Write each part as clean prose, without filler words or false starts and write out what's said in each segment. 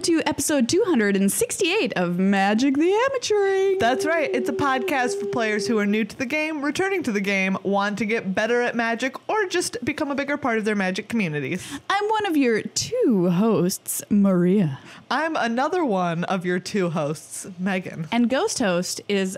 to episode 268 of Magic the Amateuring. That's right. It's a podcast for players who are new to the game, returning to the game, want to get better at Magic, or just become a bigger part of their Magic communities. I'm one of your two hosts, Maria. I'm another one of your two hosts, Megan. And Ghost Host is,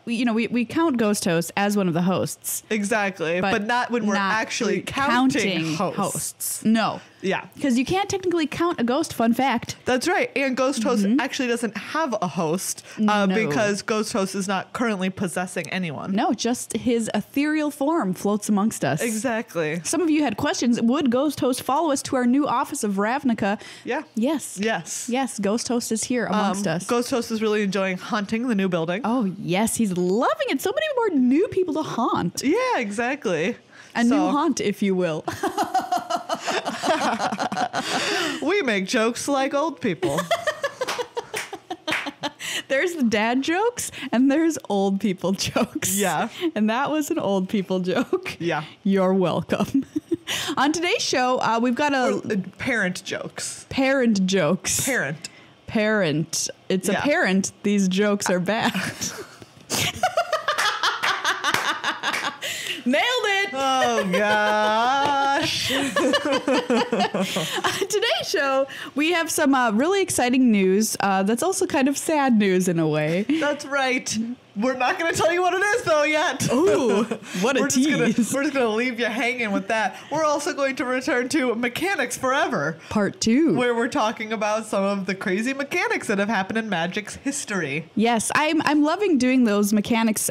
we count Ghost Host as one of the hosts. Exactly, but not when we're actually counting hosts. No. Yeah. Because you can't technically count a ghost, fun fact. That's right. And Ghost Host actually doesn't have a host because Ghost Host is not currently possessing anyone. No, just his ethereal form floats amongst us. Exactly. Some of you had questions. Would Ghost Host follow us to our new office of Ravnica? Yeah. Yes. Yes. Yes, Ghost Host is here amongst us. Ghost Host is really enjoying haunting the new building. Oh, yes. He's loving it. So many more new people to haunt. Yeah, exactly. A new haunt, if you will. We make jokes like old people. There's the dad jokes and there's old people jokes. Yeah. And that was an old people joke. Yeah. You're welcome. On today's show, we've got parent jokes. Parent jokes. Parent. It's apparent these jokes are bad. Nailed it! Oh, gosh. Today's show, we have some really exciting news that's also kind of sad news in a way. That's right. We're not going to tell you what it is, though, yet. Ooh, what a tease. We're just going to leave you hanging with that. We're also going to return to Mechanics Forever. Part 2. Where we're talking about some of the crazy mechanics that have happened in Magic's history. Yes, I'm loving doing those mechanics,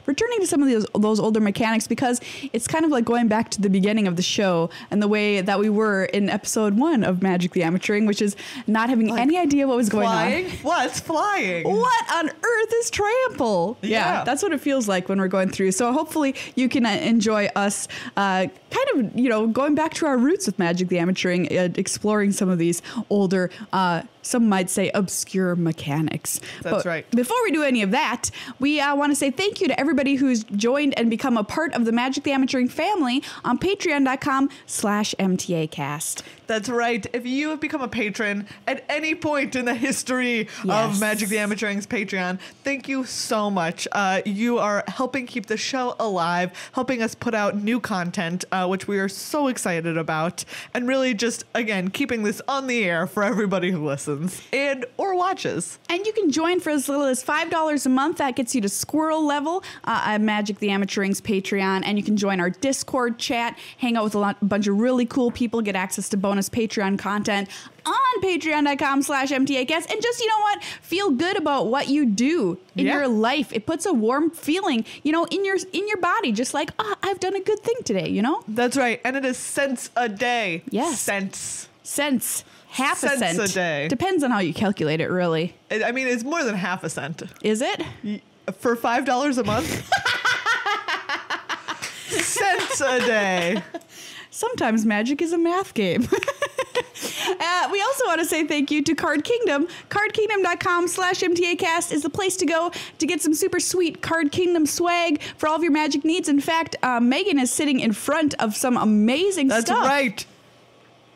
returning to some of those older mechanics, because it's kind of like going back to the beginning of the show and the way that we were in episode 1 of Magic the Amateuring, which is not having any idea what was going on. What's flying? What on earth is trample? Yeah, that's what it feels like when we're going through. So hopefully you can enjoy us kind of, going back to our roots with Magic the Amateuring, exploring some of these older, some might say obscure mechanics. That's right. Before we do any of that, we want to say thank you to everybody who's joined and become a part of the Magic the Amateuring family on patreon.com/MTAcast. That's right. If you have become a patron at any point in the history of Magic the Amateuring's Patreon, thank you so much. You are helping keep the show alive, helping us put out new content, which we are so excited about, and really just, again, keeping this on the air for everybody who listens and or watches. And you can join for as little as $5 a month. That gets you to squirrel level at Magic the Amateuring's Patreon, and you can join our Discord chat, hang out with a bunch of really cool people, get access to bonus Patreon content on patreon.com/MTAcast, and just, feel good about what you do in your life. It puts a warm feeling, in your body, just like, I've done a good thing today, That's right. And it is cents a day. Yes. Cents. Half a cent a day. Depends on how you calculate it, really. I mean, it's more than half a cent. Is it? For $5 a month? Cents a day. Sometimes magic is a math game. We also want to say thank you to Card Kingdom. CardKingdom.com/MTAcast is the place to go to get some super sweet Card Kingdom swag for all of your magic needs. In fact, Megan is sitting in front of some amazing stuff. That's right.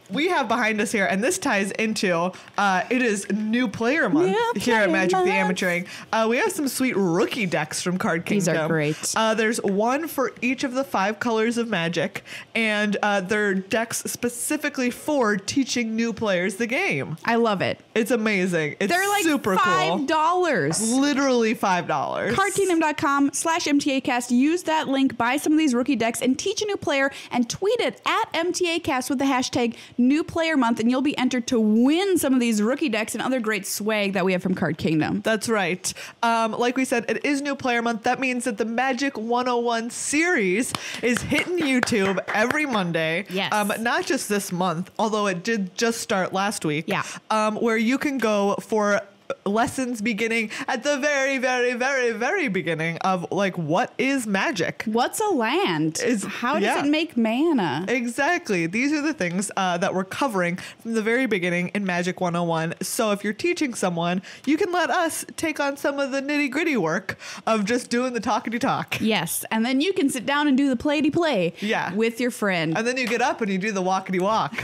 We have behind us here, and this ties into, it is New Player Month here at Magic the Amateuring. We have some sweet rookie decks from Card Kingdom. These are great. There's one for each of the 5 colors of Magic, and they're decks specifically for teaching new players the game. I love it. It's amazing. They're like super $5. Cool. Literally $5. CardKingdom.com/MTAcast. Use that link, buy some of these rookie decks, and teach a new player, and tweet it at MTAcast with the hashtag New Player Month, and you'll be entered to win some of these rookie decks and other great swag that we have from Card Kingdom. That's right. Like we said, it is New Player Month. That means that the Magic 101 series is hitting YouTube every Monday. Yes. Not just this month, although it did just start last week. Yeah. Where you can go for lessons beginning at the very, very, very, very beginning of what is Magic? What's a land? How does it make mana? Exactly. These are the things that we're covering from the very beginning in Magic 101. So if you're teaching someone, you can let us take on some of the nitty gritty work of just doing the talkity talk. Yes. And then you can sit down and do the playty play with your friend. And then you get up and you do the walkity walk.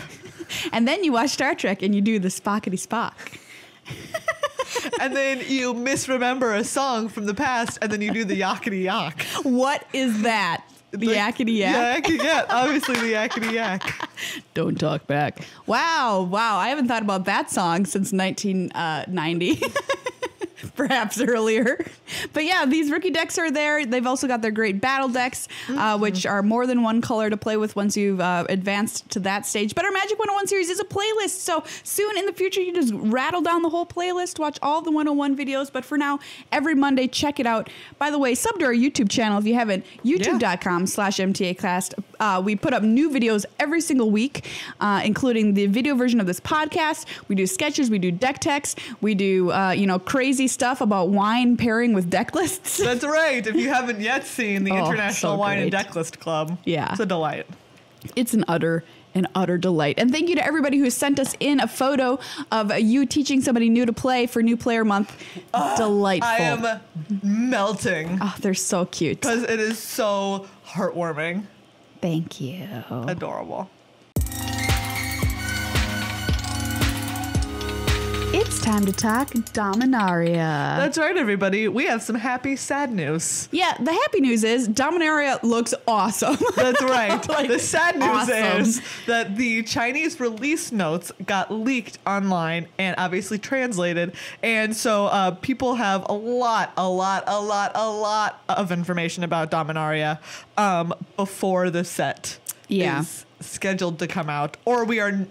And then you watch Star Trek and you do the Spockity Spock. And then you misremember a song from the past, and then you do the yakety yak. What is that? The yakety yak? Yeah, obviously the yakety yak. Don't talk back. Wow. I haven't thought about that song since 1990. Perhaps earlier. But yeah, these rookie decks are there. They've also got their great battle decks, which are more than one color to play with once you've advanced to that stage. But our Magic 101 series is a playlist. So soon in the future, you just rattle down the whole playlist, watch all the 101 videos. But for now, every Monday, check it out. By the way, sub to our YouTube channel if you haven't, youtube.com/MTAcast. We put up new videos every single week, including the video version of this podcast. We do sketches, we do deck techs, we do, crazy stuff about wine pairing with deck lists. That's right. If you haven't yet seen the International Wine and Deck List Club, it's a delight. It's an utter delight. And thank you to everybody who sent us in a photo of you teaching somebody new to play for New Player Month. Delightful. I am melting. Oh, they're so cute. Because it is so heartwarming. Thank you. Adorable. It's time to talk Dominaria. That's right, everybody. We have some happy, sad news. Yeah, the happy news is Dominaria looks awesome. That's right. The sad news is that the Chinese release notes got leaked online and obviously translated. And so people have a lot of information about Dominaria before the set is scheduled to come out, or we are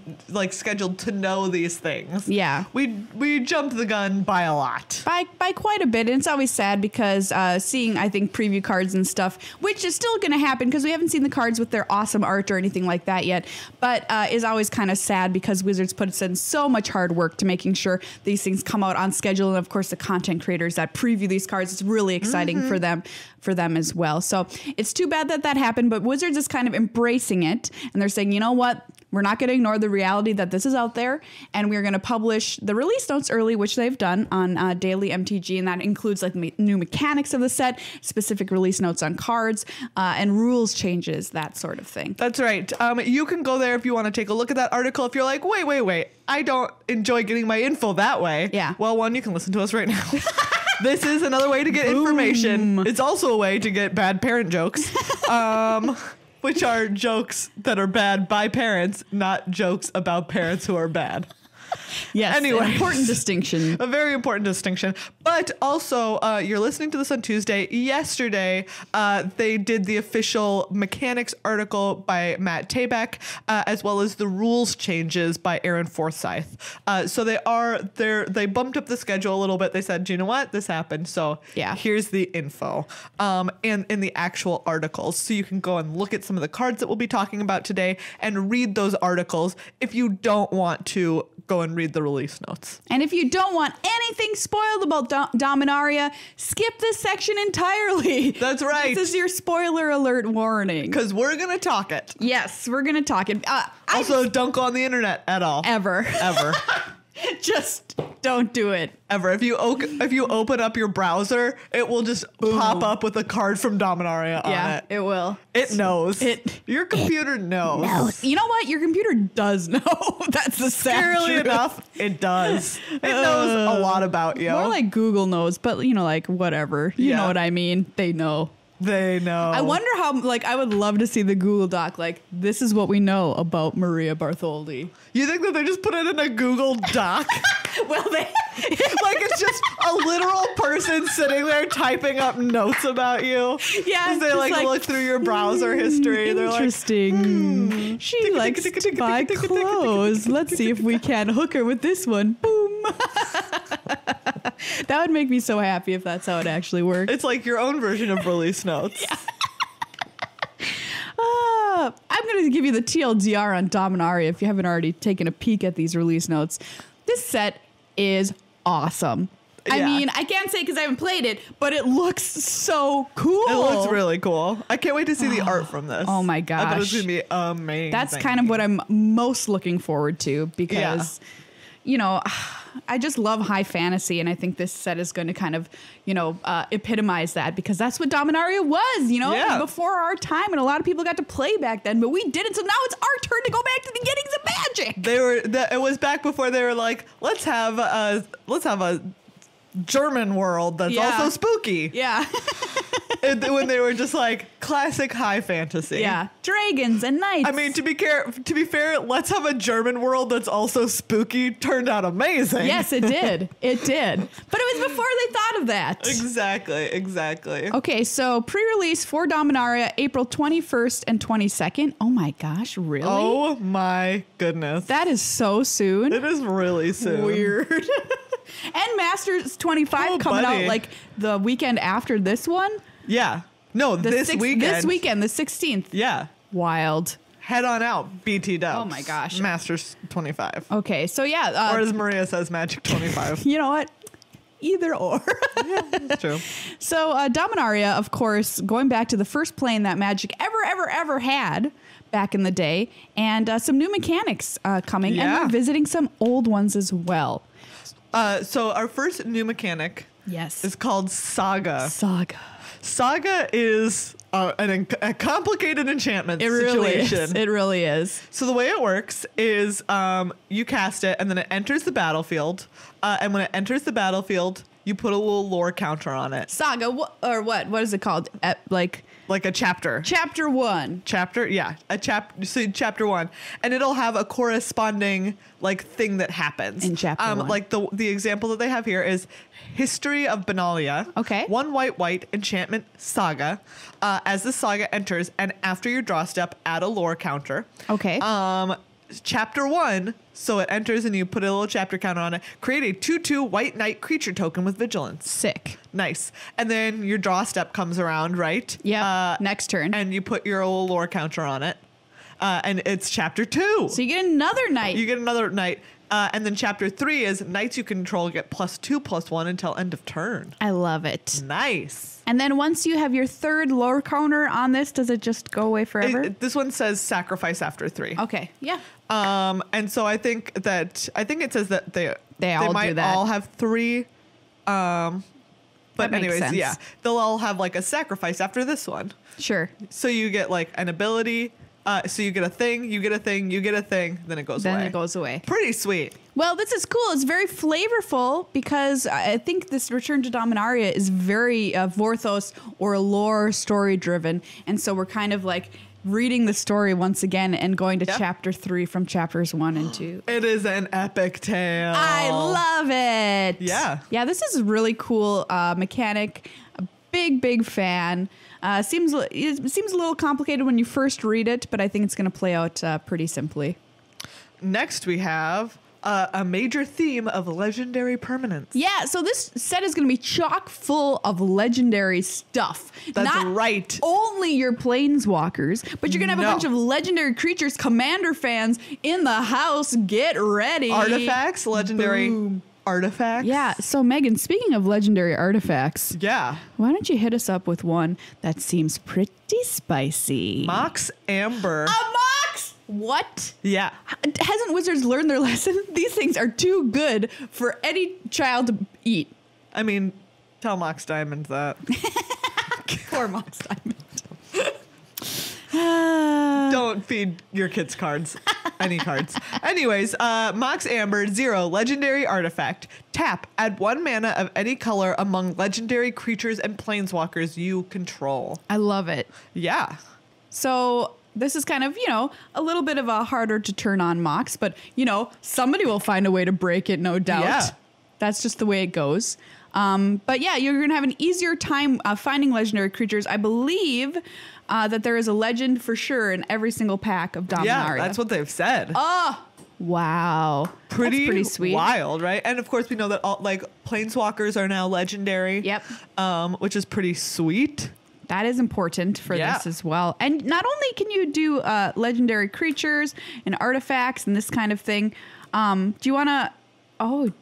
scheduled to know these things. We jumped the gun by a lot, by quite a bit. And it's always sad because seeing, I think, preview cards and stuff, which is still going to happen because we haven't seen the cards with their awesome art or anything like that yet, but is always kind of sad because Wizards puts in so much hard work to making sure these things come out on schedule. And of course the content creators that preview these cards, it's really exciting for them as well. So it's too bad that happened, but Wizards is kind of embracing it. And they're saying, you know what? We're not going to ignore the reality that this is out there, and we're going to publish the release notes early, which they've done on Daily MTG, and that includes new mechanics of the set, specific release notes on cards, and rules changes, that sort of thing. That's right. You can go there if you want to take a look at that article. If you're like, wait, I don't enjoy getting my info that way. Yeah. Well, one, you can listen to us right now. This is another way to get information. It's also a way to get bad parent jokes. Which are jokes that are bad by parents, not jokes about parents who are bad. Yes, anyway, important distinction. A very important distinction. But also, you're listening to this on Tuesday. Yesterday, they did the official mechanics article by Matt Tabak, as well as the rules changes by Aaron Forsyth. So they bumped up the schedule a little bit. They said, do you know what? This happened. So here's the info and in the actual articles. So you can go and look at some of the cards that we'll be talking about today and read those articles if you don't want to go and read the release notes. And if you don't want anything spoiled about Dominaria, skip this section entirely. That's right. This is your spoiler alert warning. Because we're going to talk it. Yes, we're going to talk it. Also, don't go on the internet at all. Ever. Just don't do it. Ever. If you open up your browser, it will just pop up with a card from Dominaria on it. Yeah, it will. It knows. Your computer knows. You know what? Your computer does know. That's the sad truth. Scarily enough, it does. It knows a lot about you. More like Google knows, but whatever. You know what I mean? They know. They know. I wonder how, I would love to see the Google Doc, this is what we know about Maria Bartholdi. You think that they just put it in a Google Doc? Well, it's just a literal person sitting there typing up notes about you. Yeah. As they look through your browser history. They're interesting. She likes to buy clothes. Let's see if we can hook her with this one. Boom. That would make me so happy if that's how it actually works. It's like your own version of release notes. Yeah. I'm going to give you the TLDR on Dominaria if you haven't already taken a peek at these release notes. This set is awesome. I mean, I can't say because I haven't played it, but it looks so cool. It looks really cool. I can't wait to see the art from this. Oh my gosh. I bet it's going to be amazing. That's kind of what I'm most looking forward to because... I just love high fantasy, and I think this set is going to kind of, epitomize that, because that's what Dominaria was, before our time, and a lot of people got to play back then, but we didn't. So now it's our turn to go back to the beginnings of Magic. It was back before they were like, let's have a German world that's also spooky. Yeah. When they were just like classic high fantasy. Yeah. Dragons and knights. I mean, to be fair, let's have a German world that's also spooky turned out amazing. Yes, it did. It did. But it was before they thought of that. Exactly. Okay, so pre-release for Dominaria, April 21st and 22nd. Oh my gosh, really? Oh my goodness. That is so soon. It is really soon. Weird. And Masters 25 coming out like the weekend after this one. Yeah. No, this weekend. This weekend, the 16th. Yeah. Wild. Head on out, BT Dubs. Oh my gosh. Masters 25. Okay, so yeah. Or as Maria says, Magic 25. You know what? Either or. Yeah, that's true. So Dominaria, of course, going back to the first plane that Magic ever had back in the day, and some new mechanics coming, and we're visiting some old ones as well. So our first new mechanic is called Saga. Saga is a complicated enchantment situation. It really is. So the way it works is you cast it, and then it enters the battlefield. And when it enters the battlefield, you put a little lore counter on it. Saga, what is it called? Like a chapter. Chapter 1. So chapter 1, and it'll have a corresponding thing that happens in chapter 1. Like the example that they have here is History of Benalia. Okay. 1 white enchantment Saga. As the saga enters, and after your draw step, add a lore counter. Okay. Chapter 1, so it enters and you put a little chapter counter on it. Create a 2/2 white knight creature token with vigilance. Sick. Nice. And then your draw step comes around, right? Yeah. Next turn. And you put your little lore counter on it. And it's chapter 2. So you get another knight. And then chapter 3 is knights you control get +2/+1 until end of turn. I love it. Nice. And then once you have your third lore counter on this, does it just go away forever? This one says sacrifice after 3. Okay. Yeah. And so I think it says that they might all have 3. But anyways, sense. yeah, they'll all have like a sacrifice after this one. Sure. So you get like an ability. So you get a thing, you get a thing, you get a thing, then it goes away. Then it goes away. Pretty sweet. Well, this is cool. It's very flavorful, because I think this Return to Dominaria is very Vorthos or lore story driven. And so we're kind of like reading the story once again and going to chapter 3 from chapters 1 and 2. It is an epic tale. I love it. Yeah. Yeah, this is a really cool mechanic. A big fan. It seems a little complicated when you first read it, but I think it's going to play out pretty simply. Next, we have a major theme of legendary permanence. Yeah, so this set is going to be chock full of legendary stuff. That's right. Only your planeswalkers, but you're going to have a bunch of legendary creatures, Commander fans in the house. Get ready. Artifacts, legendary artifacts. Yeah, so Megan, speaking of legendary artifacts, why don't you hit us up with one that seems pretty spicy? Mox Amber. A Mox? What? Yeah. Hasn't Wizards learned their lesson? These things are too good for any child to eat. I mean, tell Mox Diamond that. Poor Mox Diamond. Don't feed your kids cards. Any cards. Anyways, Mox Amber, 0, legendary artifact. Tap, add 1 mana of any color among legendary creatures and planeswalkers you control. I love it. Yeah. So this is kind of, a little bit of a harder to turn on Mox, but, somebody will find a way to break it, no doubt. Yeah. That's just the way it goes. But yeah, you're going to have an easier time finding legendary creatures. I believe that there is a legend for sure in every single pack of Dominaria. Yeah, that's what they've said. Oh, wow. That's pretty sweet. Wild, right? And of course, we know that all planeswalkers are now legendary. Yep. Which is pretty sweet. That is important for this as well. And not only can you do legendary creatures and artifacts and this kind of thing, do you want to...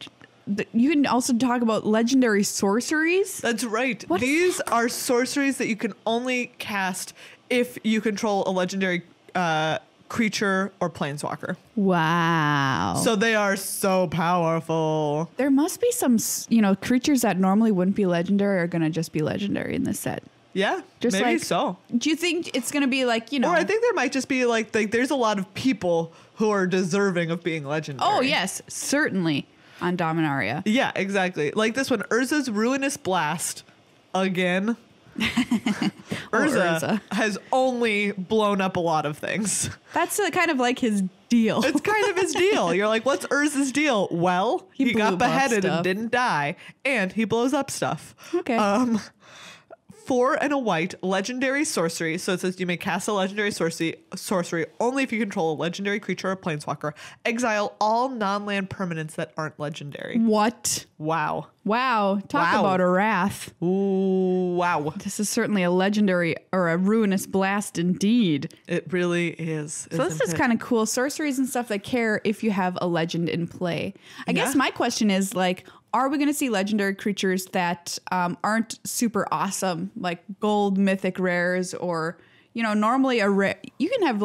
you can also talk about legendary sorceries. That's right. These are sorceries that you can only cast if you control a legendary creature, or planeswalker. Wow. So they are so powerful. There must be some, creatures that normally wouldn't be legendary are going to just be legendary in this set. Yeah, Just maybe like- so. Do you think it's going to be like, Or I think there might just be like there's a lot of people who are deserving of being legendary. Oh, yes, certainly on Dominaria. Yeah, exactly. Like this one, Urza's Ruinous Blast. Again. Urza has only blown up a lot of things. That's kind of like his deal. It's kind of his deal. You're like, what's Urza's deal? Well, he blew got up beheaded stuff. and didn't die, and he blows up stuff. Okay. 4 and a white legendary sorcery. So it says you may cast a legendary sorcery only if you control a legendary creature or planeswalker. Exile all non-land permanents that aren't legendary. What? Wow. Wow. Talk Wow. about a wrath. Ooh, wow. This is certainly a legendary or a ruinous blast indeed. It really is. So this is kind of cool. Sorceries and stuff that care if you have a legend in play. I guess my question is like, are we going to see legendary creatures that aren't super awesome, like gold mythic rares or, normally you can have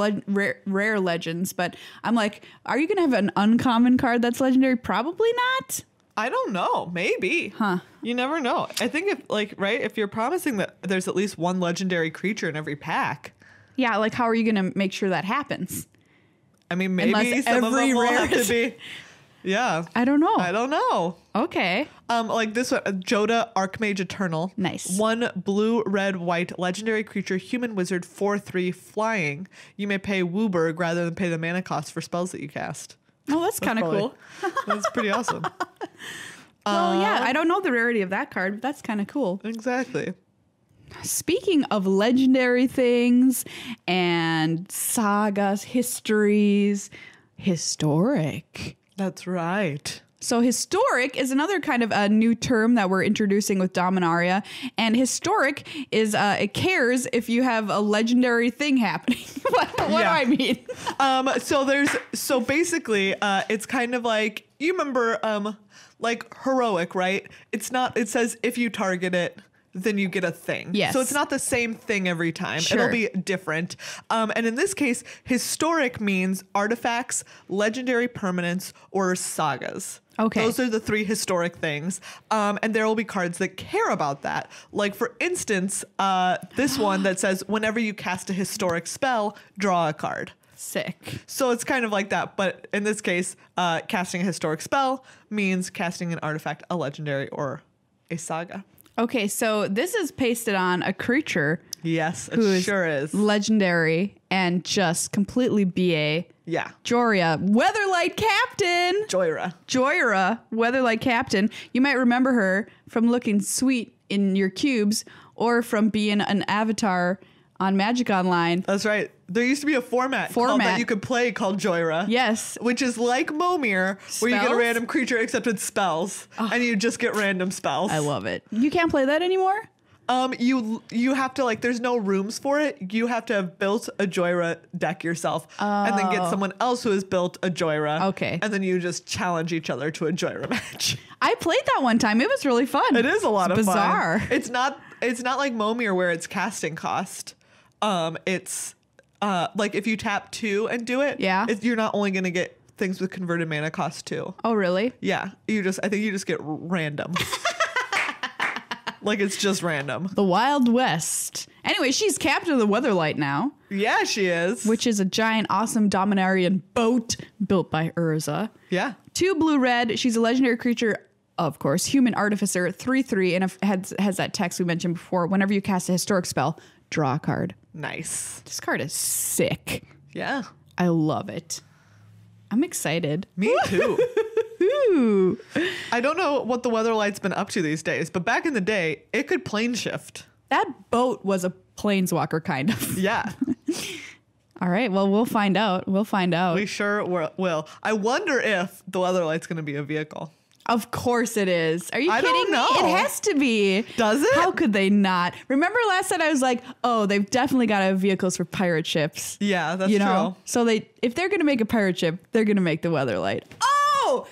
rare legends, but I'm like, are you going to have an uncommon card that's legendary? Probably not. I don't know. Maybe. Huh. You never know. I think if you're promising that there's at least one legendary creature in every pack. Yeah, like how are you going to make sure that happens? I mean, maybe Unless some of them every will rare have to is- be. Yeah. I don't know. I don't know. Okay. Like this one, Joda Archmage Eternal. Nice. 1 blue, red, white legendary creature, human wizard, 4/3 flying. You may pay Wooburg rather than pay the mana cost for spells that you cast. Oh, that's kind of probably- cool. That's pretty awesome. Well, yeah, I don't know the rarity of that card, but that's kind of cool. Exactly. Speaking of legendary things and sagas, histories, historic. That's right. So historic is another kind of a new term that we're introducing with Dominaria. And historic is, it cares if you have a legendary thing happening. what do I mean? So basically, it's kind of like, you remember, like heroic, right? It says if you target it, then you get a thing. Yes. So it's not the same thing every time. Sure. It'll be different. And in this case, historic means artifacts, legendary permanents, or sagas. Okay. Those are the 3 historic things. And there will be cards that care about that. Like, for instance, this one that says whenever you cast a historic spell, draw a card. Sick. So it's kind of like that. But in this case, casting a historic spell means casting an artifact, a legendary, or a saga. Okay, so this is pasted on a creature. Yes, it who sure is. Legendary and just completely BA. Yeah. Joria, Weatherlight Captain. Joira, Weatherlight Captain. You might remember her from looking sweet in your cubes or from being an avatar on Magic Online. That's right. There used to be a format that you could play called Joira. Yes. Which is like Momir, where you get a Spells? random creature except it's spells. And you just get random spells. I love it. You can't play that anymore? You have to, like, there's no rooms for it. You have to have built a Joira deck yourself and then get someone else who has built a Joira. Okay. And then you just challenge each other to a Joira match. I played that one time. It was really fun. It is a lot of bizarre. fun. It's not like Momir where it's casting cost. It's like if you tap 2 and do it, you're not only going to get things with converted mana cost 2. Oh, really? Yeah. I think you just get random. Like it's just random. The Wild West. Anyway, she's captain of the Weatherlight now. Yeah, she is. Which is a giant, awesome Dominarian boat built by Urza. Yeah. 2 blue-red. She's a legendary creature, of course. Human Artificer, 3/3, and has that text we mentioned before. Whenever you cast a historic spell, draw a card. Nice. This card is sick. Yeah. I love it. I'm excited. Me too. Ooh. I don't know what the Weatherlight's been up to these days, but back in the day, it could plane shift. That boat was a planeswalker, kind of. Yeah. All right. Well, we'll find out. We sure will. I wonder if the Weatherlight's going to be a vehicle. Of course it is. Are you I kidding don't know. me? It has to be. Does it? How could they not? Remember last time I was like, oh, they've definitely got to have vehicles for pirate ships. Yeah, that's true. So if they're going to make a pirate ship, they're going to make the Weatherlight. Oh!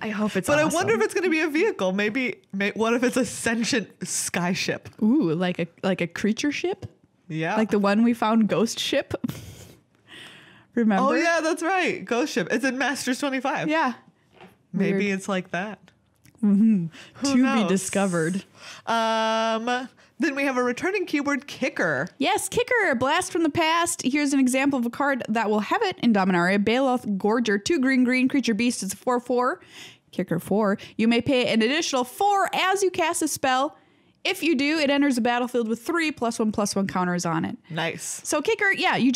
I hope it's But awesome. I wonder if it's going to be a vehicle. What if it's a sentient sky ship? Ooh, like a creature ship? Yeah. Like the one we found, Ghost Ship? Remember? Oh, yeah, that's right. Ghost Ship. It's in Masters 25. Yeah. Maybe Weird. it's like that. To knows? be discovered. Then we have a returning keyword, Kicker. Yes, Kicker, blast from the past. Here's an example of a card that will have it in Dominaria. Baloth Gorger, 2 green creature beast. It's a 4/4. Kicker 4. You may pay an additional 4 as you cast a spell. If you do, it enters the battlefield with 3 +1/+1 counters on it. Nice. So Kicker, yeah, you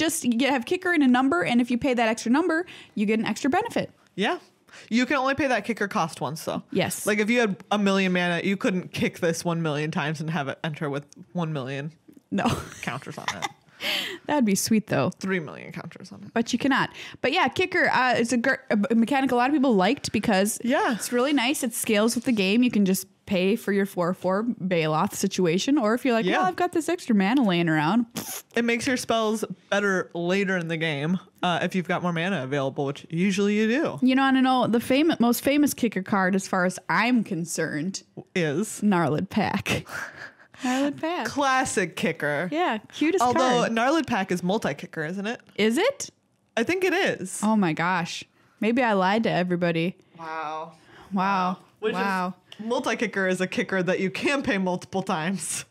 have Kicker in a number, and if you pay that extra number, you get an extra benefit. Yeah. You can only pay that Kicker cost once, though. Yes. Like, if you had 1 million mana, you couldn't kick this 1 million times and have it enter with 1 million No. counters on it. That'd be sweet, though. 3 million counters on it. But you cannot. But yeah, Kicker is a mechanic a lot of people liked because it's really nice. It scales with the game. You can just pay for your 4/4 Baloth situation. Or if you're like, well, I've got this extra mana laying around. It makes your spells better later in the game if you've got more mana available, which usually you do. You know, I don't know. The most famous Kicker card, as far as I'm concerned, is Gnarled Pack. Gnarled Pack. Classic Kicker. Yeah, cutest Although card. Gnarled Pack is multi-kicker, isn't it? Is it? I think it is. Oh my gosh. Maybe I lied to everybody. Wow. Wow. Which is, multi-kicker is a kicker that you can pay multiple times.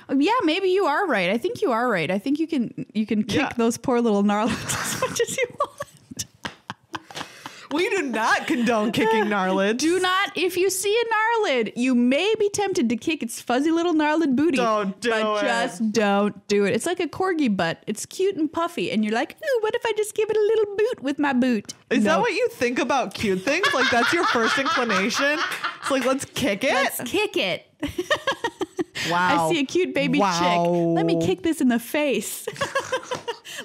Yeah, maybe you are right. I think you are right. I think you can kick those poor little gnarleds as much as you want. We do not condone kicking gnarleds. Do not. If you see a gnarled, you may be tempted to kick its fuzzy little gnarled booty. Don't do but it. Just don't do it. It's like a corgi butt. It's cute and puffy, and you're like, ooh, what if I just give it a little boot with my boot? Is that what you think about cute things? Like, that's your first inclination? It's like, let's kick it? Let's kick it. Wow. I see a cute baby chick. Let me kick this in the face.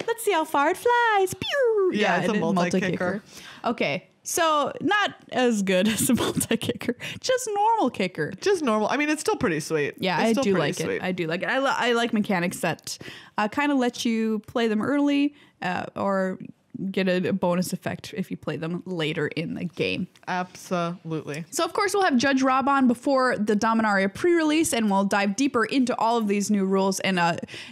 Let's see how far it flies. Pew! Yeah, it's a multi-kicker. Okay, so not as good as a multi-kicker. Just normal kicker. Just normal. I mean, it's still pretty sweet. Yeah, I do like it. I do like it. I like mechanics that kind of let you play them early or get a bonus effect if you play them later in the game. Absolutely. So, of course, we'll have Judge Rob on before the Dominaria pre-release, and we'll dive deeper into all of these new rules and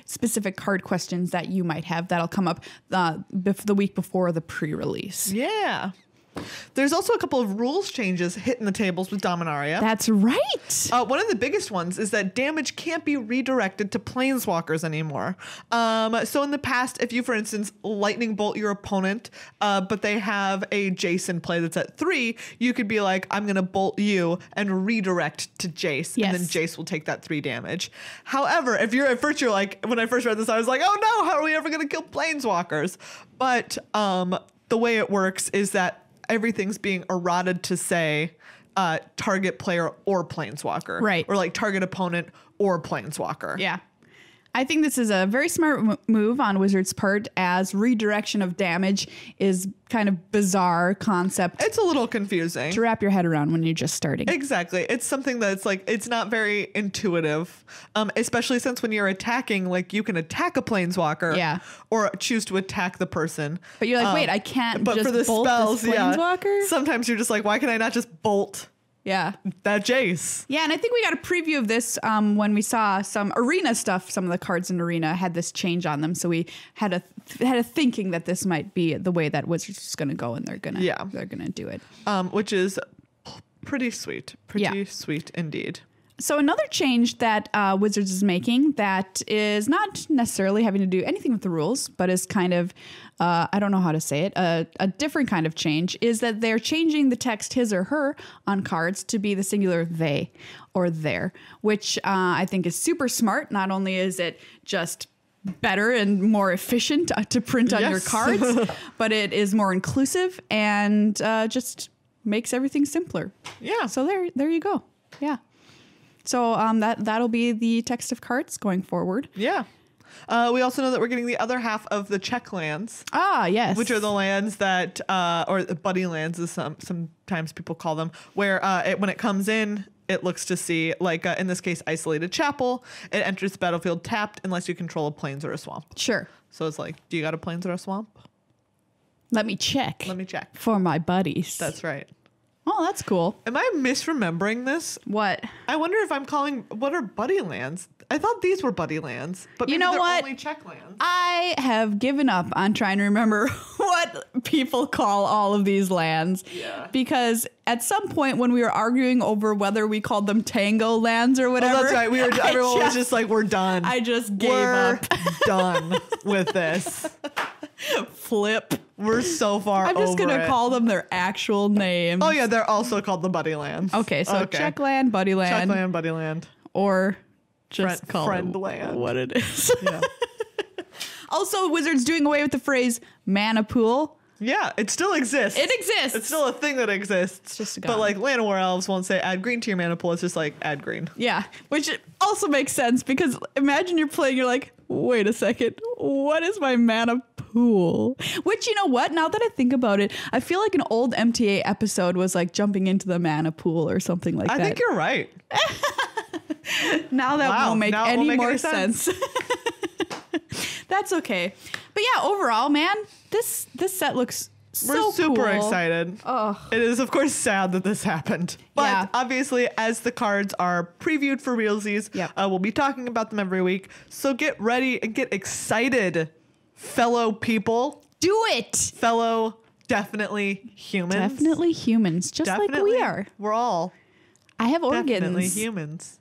specific card questions that you might have. That'll come up the week before the pre-release. Yeah. There's also a couple of rules changes hitting the tables with Dominaria. That's right. One of the biggest ones is that damage can't be redirected to planeswalkers anymore. So in the past, if you, for instance, lightning bolt your opponent, but they have a Jace in play that's at 3, you could be like, I'm going to bolt you and redirect to Jace. Yes. And then Jace will take that 3 damage. However, if you're at first, you're like, when I first read this, I was like, oh no, how are we ever going to kill planeswalkers? But the way it works is that everything's being eroded to say target player or planeswalker. Right. Or like target opponent or planeswalker. Yeah. I think this is a very smart move on Wizards' part, as redirection of damage is kind of bizarre concept It's a little confusing to wrap your head around when you're just starting. Exactly. It's something that's like, it's not very intuitive, especially since when you're attacking, like you can attack a planeswalker or choose to attack the person. But you're like, wait, I can't but just for the bolt spells, this planeswalker? Sometimes you're just like, why can I not just bolt that Jace? Yeah, and I think we got a preview of this when we saw some arena stuff. Some of the cards in arena had this change on them, so we had a thinking that this might be the way that Wizards is going to go, and they're gonna do it, which is pretty sweet, sweet indeed. So another change that Wizards is making that is not necessarily having to do anything with the rules, but is kind of, I don't know how to say it, a different kind of change, is that they're changing the text his or her on cards to be the singular they or their, which I think is super smart. Not only is it just better and more efficient to print on your cards, but it is more inclusive and just makes everything simpler. Yeah. So there you go. Yeah. So that'll be the text of cards going forward. Yeah. We also know that we're getting the other half of the check lands. Ah, yes. Which are the lands that, or the buddy lands as sometimes people call them, where when it comes in, it looks to see, like in this case, Isolated Chapel. It enters the battlefield tapped unless you control a plains or a swamp. Sure. So it's like, do you got a plains or a swamp? Let me check. For my buddies. That's right. Oh, that's cool. Am I misremembering this? What? I wonder if I'm calling, what are buddy lands? I thought these were buddy lands, but maybe they're only check lands. I have given up on trying to remember what what people call all of these lands. Yeah. Because at some point when we were arguing over whether we called them Tango lands or whatever. Oh, that's right. Everyone was just like, we're done. I just gave we're up. done with this. Flip. We're so far over I'm just going to call them their actual names. Oh, yeah. They're also called the Buddy Lands. Okay. So Checkland, Buddyland. Checkland, Buddyland. Or just call Friendland. it what it is. Yeah. Also, Wizards doing away with the phrase mana pool. Yeah, it still exists. It exists. It's still a thing that exists. It's just but like Llanowar elves won't say add green to your mana pool. It's just like add green. Yeah, which also makes sense because imagine you're playing, you're like, wait a second, what is my mana pool? Which, you know what? Now that I think about it, I feel like an old MTA episode was like jumping into the mana pool or something like that. I think you're right. Now that won't make any more sense. That's okay. But yeah, overall, man, this set looks so cool. We're super excited. Oh. It is, of course, sad that this happened. But obviously, as the cards are previewed for realsies, we'll be talking about them every week. So get ready and get excited, fellow people. Do it. Fellow, definitely humans. Definitely humans, just like we are. We're all I have organs. definitely humans.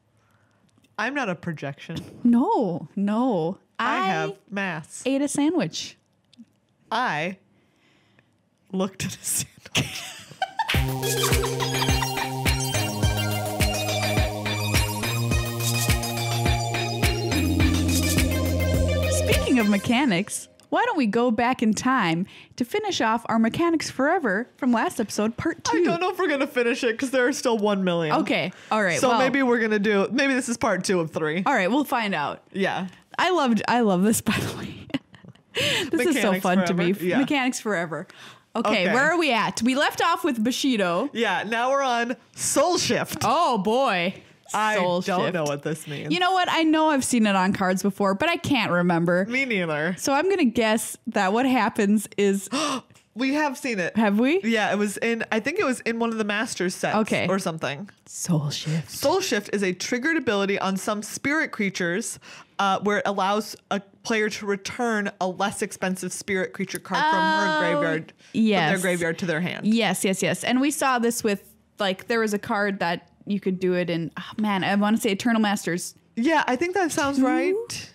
I'm not a projection. No. I have mass. Ate a sandwich. I looked at a sandwich. Speaking of mechanics, why don't we go back in time to finish off our Mechanics Forever from last episode, part 2? I don't know if we're going to finish it because there are still 1 million. Okay. All right. So maybe we're going to maybe this is part 2 of 3. All right. We'll find out. Yeah. I love this, by the way. This is so fun to me. Yeah. Mechanics Forever. Okay, where are we at? We left off with Bushido. Yeah, now we're on Soulshift. Oh, boy. I don't know what this means. You know what? I know I've seen it on cards before, but I can't remember. Me neither. So I'm going to guess that what happens is... We have seen it. Have we? Yeah, I think it was in one of the Masters sets or something. Soulshift. Soulshift is a triggered ability on some spirit creatures where it allows a player to return a less expensive spirit creature card from her graveyard, from their graveyard to their hand. Yes. And we saw this with, like, there was a card that you could do it in, I want to say Eternal Masters. Yeah, I think that sounds right.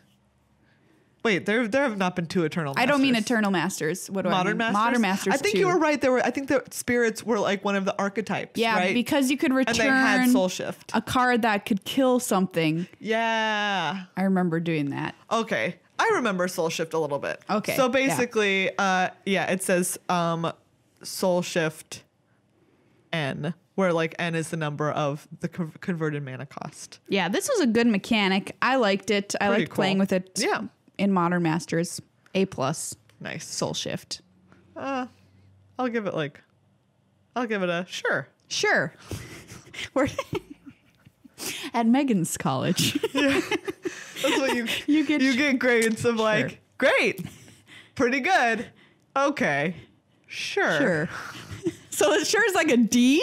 Wait, there have not been 2 Eternal Masters. I don't mean Eternal Masters. What do I mean? Masters? Modern Masters. I think you were right. I think the spirits were like one of the archetypes. Yeah, right? because you could return and they had Soulshift. A card that could kill something. Yeah. I remember doing that. Okay. I remember Soulshift a little bit. Okay. So basically, it says Soulshift N, where like N is the number of the converted mana cost. Yeah, this was a good mechanic. I liked it. I liked playing with it. Yeah. In Modern Masters, A+. Nice. Soulshift. I'll give it a sure. Sure. We're at Meghan's college. Yeah. That's what you get grades of like, great, pretty good, okay, sure. So it sure is like a D?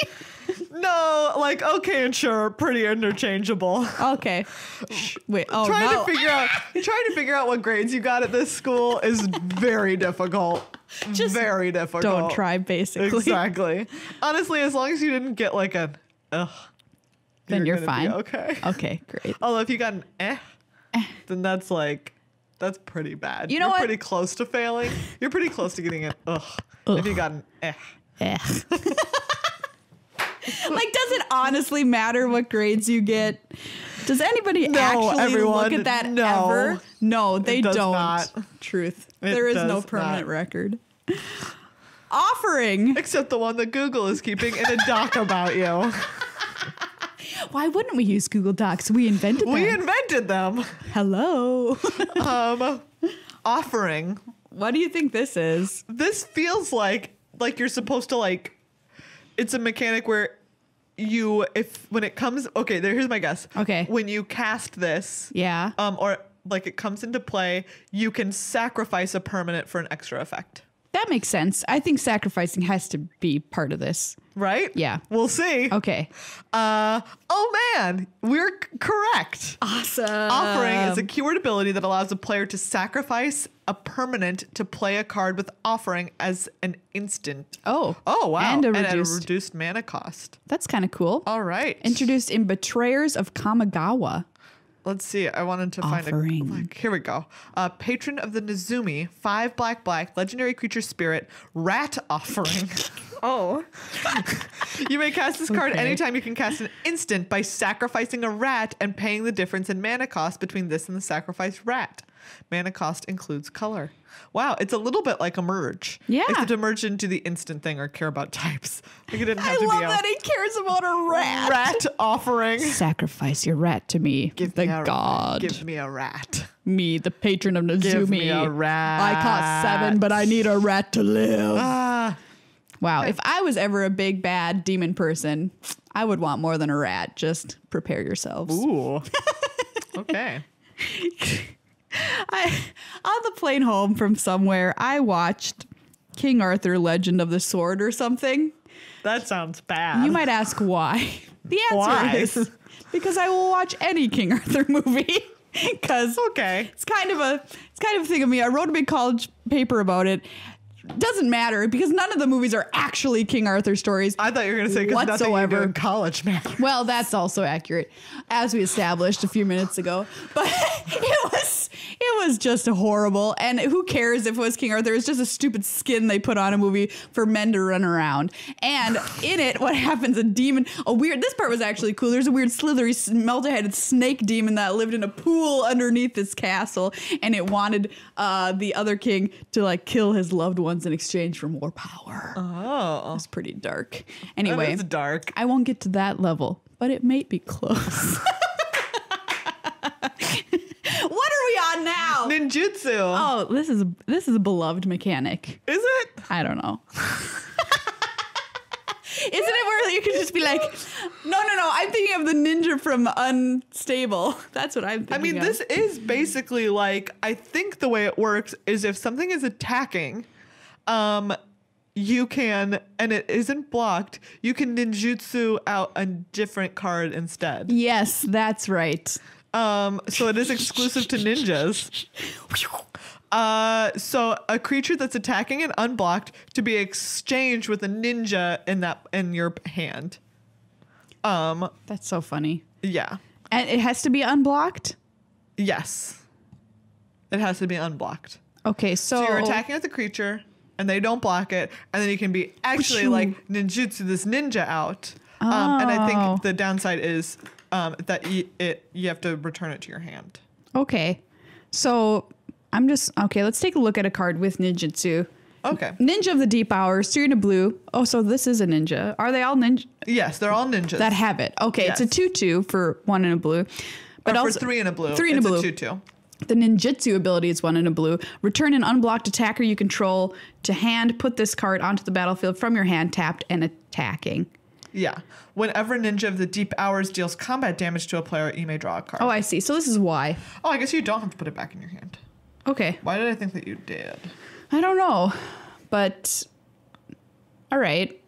No, like okay and sure, pretty interchangeable. Okay. Wait. Oh, trying to figure out what grades you got at this school is very difficult. Just very difficult. Don't try, basically. Exactly. Honestly, as long as you didn't get like an then you're fine. Okay. Okay, great. Although if you got an then that's pretty bad. You know what? You're pretty close to failing. You're pretty close to getting an if you got an Like, does it honestly matter what grades you get? Does anybody actually look at that ever? No, they don't. Not. Truth. There is no permanent record. Offering. Except the one that Google is keeping in a doc about you. Why wouldn't we use Google Docs? We invented them. We invented them. Hello. Offering. What do you think this is? This feels like you're supposed to it's a mechanic where when it comes, here's my guess. Okay. When you cast this, yeah. or like it comes into play, you can sacrifice a permanent for an extra effect. That makes sense. I think sacrificing has to be part of this. Right? Yeah. We'll see. Okay. Oh man, we're correct. Awesome. Offering is a keyword ability that allows a player to sacrifice a permanent to play a card with offering as an instant. Oh. Oh, wow. And at a reduced mana cost. That's kind of cool. All right. Introduced in Betrayers of Kamigawa. Let's see. I wanted to find Offering. Here we go. Patron of the Nezumi, 5 black, legendary creature spirit, rat offering. Oh. You may cast this card Okay. anytime you can cast an instant by sacrificing a rat and paying the difference in mana cost between this and the sacrificed rat. Mana cost includes color. Wow, it's a little bit like a merge. Yeah. Except to merge into the instant thing or care about types. Like it didn't have I to love be that he cares about a rat. rat offering. Sacrifice your rat to me, Give the me a god. Give me a rat. Me, the patron of Nezumi. Give me a rat. I cost 7, but I need a rat to live. Ah. Wow, if I was ever a big bad demon person, I would want more than a rat. Just prepare yourselves. Ooh. Okay. On the plane home from somewhere, I watched King Arthur Legend of the Sword or something. That sounds bad. You might ask why. The answer Why? is because I will watch any King Arthur movie. Because Okay. it's kind of a thing of me. I wrote a big college paper about it. Doesn't matter because none of the movies are actually King Arthur stories. I thought you were going to say because nothing you do in college, man. Well, that's also accurate, as we established a few minutes ago. But it was just horrible. And who cares if it was King Arthur? It's just a stupid skin they put on a movie for men to run around. And in it, what happens? This part was actually cool. There's a weird slithery, melted-headed snake demon that lived in a pool underneath this castle, and it wanted the other king to like kill his loved ones in exchange for more power. Oh. It's pretty dark. Anyway, It's dark. I won't get to that level, but it may be close. What are we on now? Ninjutsu. Oh, this is a beloved mechanic. Is it? I don't know. Isn't it where you can just be like, no, I'm thinking of the ninja from Unstable. That's what I'm thinking I mean, of. this is basically like, I think the way it works is if something is attacking, you can, and it isn't blocked, you can ninjutsu out a different card instead. Yes, that's right. So it is exclusive to ninjas. So a creature that's attacking and unblocked to be exchanged with a ninja in your hand. That's so funny. Yeah. And it has to be unblocked? Yes. It has to be unblocked. Okay, So you're attacking with the creature and they don't block it, and then you can be actually like ninjutsu this ninja out. And I think the downside is that you have to return it to your hand. Okay. So let's take a look at a card with ninjutsu. Okay. Ninja of the Deep Hours, 3 and a blue. Oh, so this is a ninja. Are they all ninja Yes, they're all ninjas. that have it? Okay, Yes. it's a 2/2 for 1 and a blue. But Or also for 3 and a blue. 3 and a blue. It's a 2/2. The ninjutsu ability is 1 and a blue. Return an unblocked attacker you control to hand. Put this card onto the battlefield from your hand, tapped and attacking. Yeah. Whenever Ninja of the Deep Hours deals combat damage to a player, you may draw a card. Oh, I see. So this is why. Oh, I guess you don't have to put it back in your hand. Okay. Why did I think that you did? I don't know. But all right.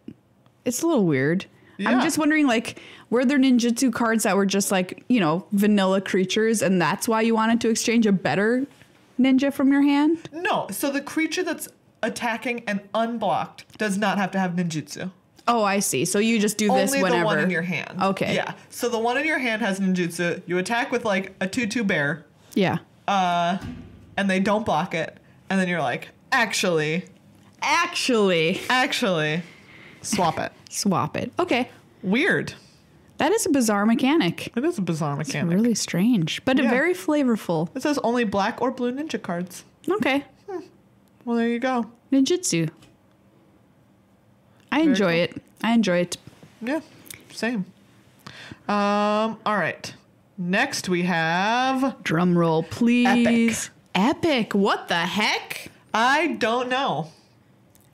It's a little weird. Yeah. I'm just wondering, like, were there ninjutsu cards that were just like, vanilla creatures, and that's why you wanted to exchange a better ninja from your hand? No. So the creature that's attacking and unblocked does not have to have ninjutsu. Oh, I see. So you just do this Only whenever. the one in your hand. Okay. Yeah. So the one in your hand has ninjutsu. You attack with like a 2/2 bear, Yeah. and they don't block it. And then you're like, actually, swap it. Swap it. Okay. Weird. That is a bizarre mechanic. It is a bizarre mechanic. Really strange, but Yeah. very flavorful. It says only black or blue ninja cards. Okay. Well, there you go. Ninjutsu. I enjoy it. I enjoy it. Yeah, same. All right. Next we have Drum roll, please. Epic. What the heck? I don't know.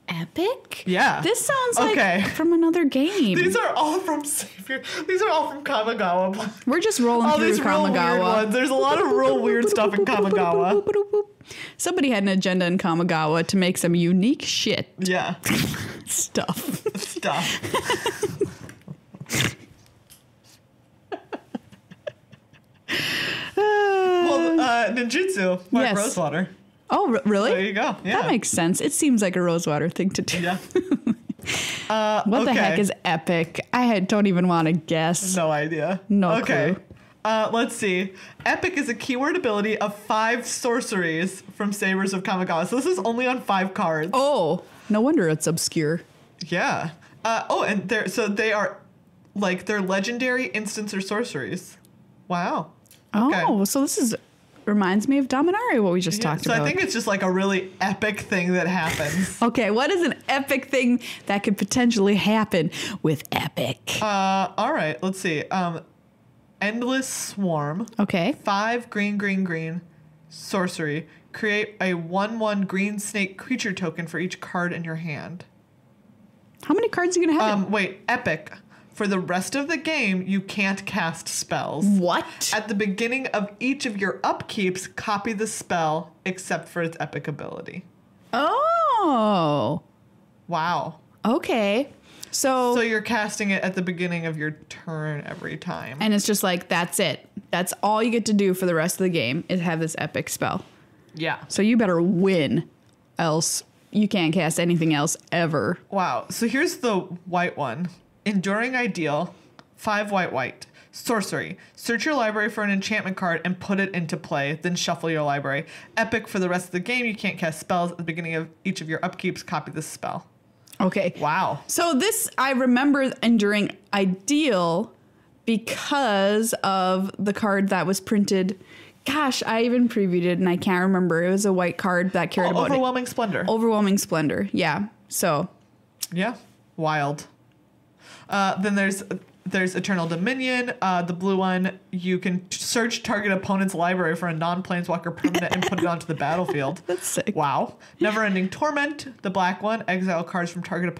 Epic? Yeah. This sounds like from another game. These are all from Savior. These are all from Kamigawa. We're just rolling all through these real Kamigawa. weird ones. There's a lot of real weird stuff in Kamigawa. Somebody had an agenda in Kamigawa to make some unique shit. Yeah. Stuff. Well, ninjutsu, Mark Rosewater. Oh, really? There you go. Yeah. That makes sense. It seems like a Rosewater thing to do. Yeah. What the heck is epic? Don't even want to guess. No idea. No clue. Let's see. Epic is a keyword ability of 5 sorceries from Sabers of Kamigawa. So this is only on 5 cards. Oh, no wonder it's obscure. Yeah. And they are like they're legendary instants or sorceries. Wow. Okay. Oh, so this reminds me of Dominaria, what we just talked about. So I think it's just like a really epic thing that happens. Okay, what is an epic thing that could potentially happen with epic? All right, let's see. Endless Swarm. Okay. 5 green, sorcery. Create a 1/1 green snake creature token for each card in your hand. How many cards are you going to have? Wait, epic. For the rest of the game, you can't cast spells. What? At the beginning of each of your upkeeps, copy the spell except for its epic ability. Oh. Wow. Okay. So you're casting it at the beginning of your turn every time. And it's just like, that's it. That's all you get to do for the rest of the game is have this epic spell. Yeah. So you better win, else you can't cast anything else ever. Wow. So here's the white one. Enduring Ideal, 5 white. Sorcery. Search your library for an enchantment card and put it into play, then shuffle your library. Epic. For the rest of the game, you can't cast spells. At the beginning of each of your upkeeps, copy this spell. Okay. Wow. So this, I remember Enduring Ideal because of the card that was printed. Gosh, I even previewed it and I can't remember. It was a white card that carried about Overwhelming Splendor. Overwhelming Splendor. Yeah. So. Yeah. Wild. Then there's Eternal Dominion. The blue one, you can search target opponent's library for a non-planeswalker permanent and put it onto the battlefield. That's sick. Wow. Never-Ending Torment. The black one, exile cards from target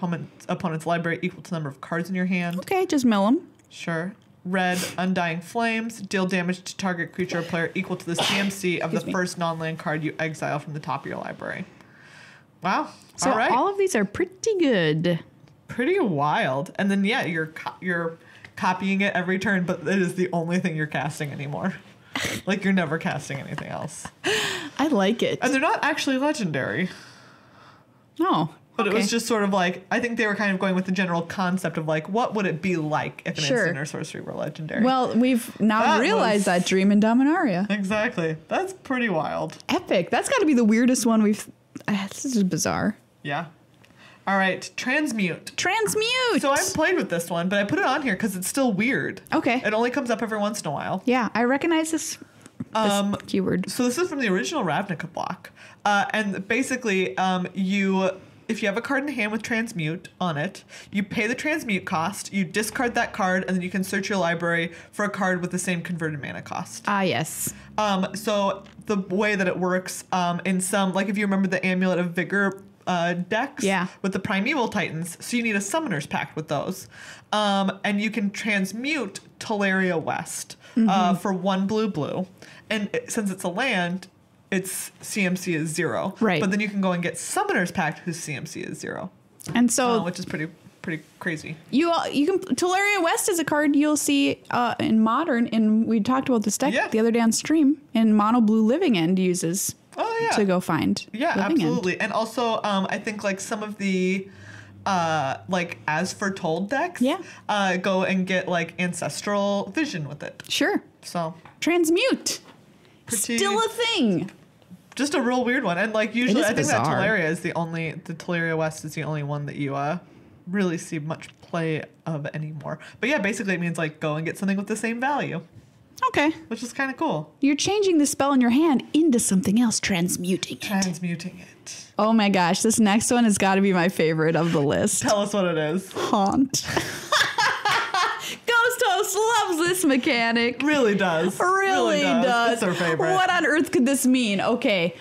opponent's library equal to the number of cards in your hand. Okay, just mill them. Sure. Red, Undying Flames. Deal damage to target creature or player equal to the CMC of the first non-land card you exile from the top of your library. Wow. So all right. all of these are pretty good. Pretty wild. And then, yeah, you're copying it every turn, but it is the only thing you're casting anymore. Like, you're never casting anything else. I like it. And they're not actually legendary. No. But it was just sort of like, I think they were kind of going with the general concept of like, what would it be like if an instant or sorcery were legendary? Well, we've now realized that dream in Dominaria. Exactly. That's pretty wild. Epic. That's got to be the weirdest one we've... This is bizarre. Yeah. All right. Transmute. Transmute. So I've played with this one, but I put it on here because it's still weird. Okay. It only comes up every once in a while. Yeah, I recognize this keyword. So this is from the original Ravnica block. And basically, if you have a card in hand with Transmute on it, you pay the Transmute cost, you discard that card, and then you can search your library for a card with the same converted mana cost. Ah, yes. So the way that it works, in some, like if you remember the Amulet of Vigor decks with the Primeval Titans, so you need a Summoner's Pact with those. And you can transmute Dominaria West for 1 blue. And since it's a land, its CMC is 0. Right. But then you can go and get Summoner's Pact whose CMC is 0. And so which is pretty crazy. You can Dominaria West is a card you'll see in Modern, and we talked about this deck the other day on stream, and Mono Blue Living End uses to go find. Yeah, Living absolutely. End. And also I think like some of the like As Foretold decks go and get like Ancestral Vision with it. Sure. So Transmute. Still a thing. Just a real weird one. And like usually I think bizarre. that Dominaria is the Dominaria West is the only one that you really see much play of anymore. But yeah, basically it means like go and get something with the same value. Okay. Which is kind of cool. You're changing the spell in your hand into something else, transmuting it. Oh my gosh, this next one has got to be my favorite of the list. Tell us what it is. Haunt. Ghost Host Ghost loves this mechanic. Really does. Really does. It's her favorite. What on earth could this mean? Okay,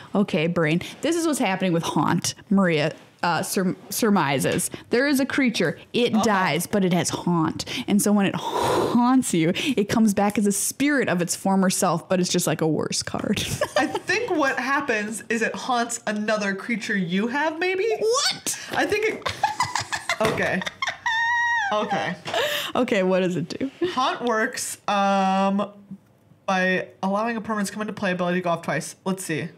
brain. This is what's happening with Haunt. Maria surmises. There is a creature. It dies, but it has haunt. And so when it haunts you, it comes back as a spirit of its former self, but it's just like a worse card. I think what happens is it haunts another creature you have, maybe? What? I think it... Okay. Okay, what does it do? Haunt works by allowing a permanent to come into play, ability to go off twice. Let's see.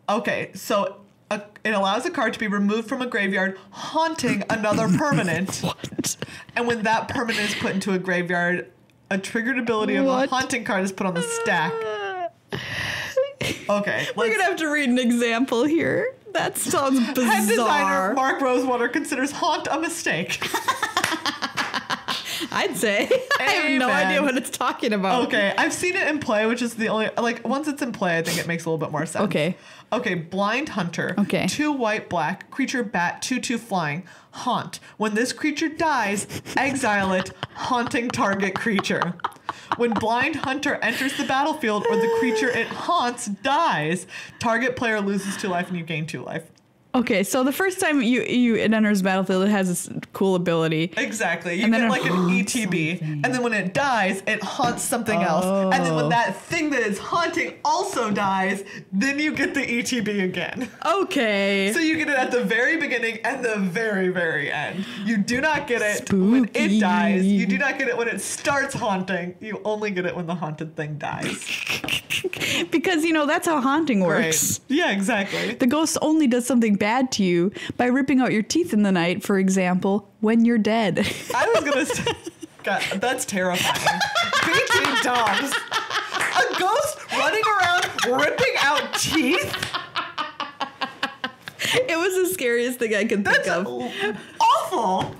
Okay, so it allows a card to be removed from a graveyard, haunting another permanent. What? And when that permanent is put into a graveyard, a triggered ability of a haunting card is put on the stack. Okay. We're going to have to read an example here. That sounds bizarre. Head designer Mark Rosewater considers haunt a mistake. I'd say. I have no idea what it's talking about. Okay, I've seen it in play, which is the only, like, once it's in play, I think it makes a little bit more sense. Okay, Blind Hunter. Okay. 2 white, black, creature bat, 2/2 flying, haunt. When this creature dies, exile it, haunting target creature. When Blind Hunter enters the battlefield or the creature it haunts dies, target player loses 2 life and you gain 2 life. Okay, so the first time it enters battlefield, it has this cool ability. Exactly. You get like an ETB. Something. And then when it dies, it haunts something else. And then when that thing that is haunting also dies, then you get the ETB again. Okay. So you get it at the very beginning and the very, very end. You do not get it when it dies. You do not get it when it starts haunting. You only get it when the haunted thing dies. Because, that's how haunting works. Right. Yeah, exactly. The ghost only does something bad to you by ripping out your teeth in the night, for example, when you're dead. I was going to say, God, that's terrifying. BT dogs. A ghost running around ripping out teeth? It was the scariest thing I could think of. Awful.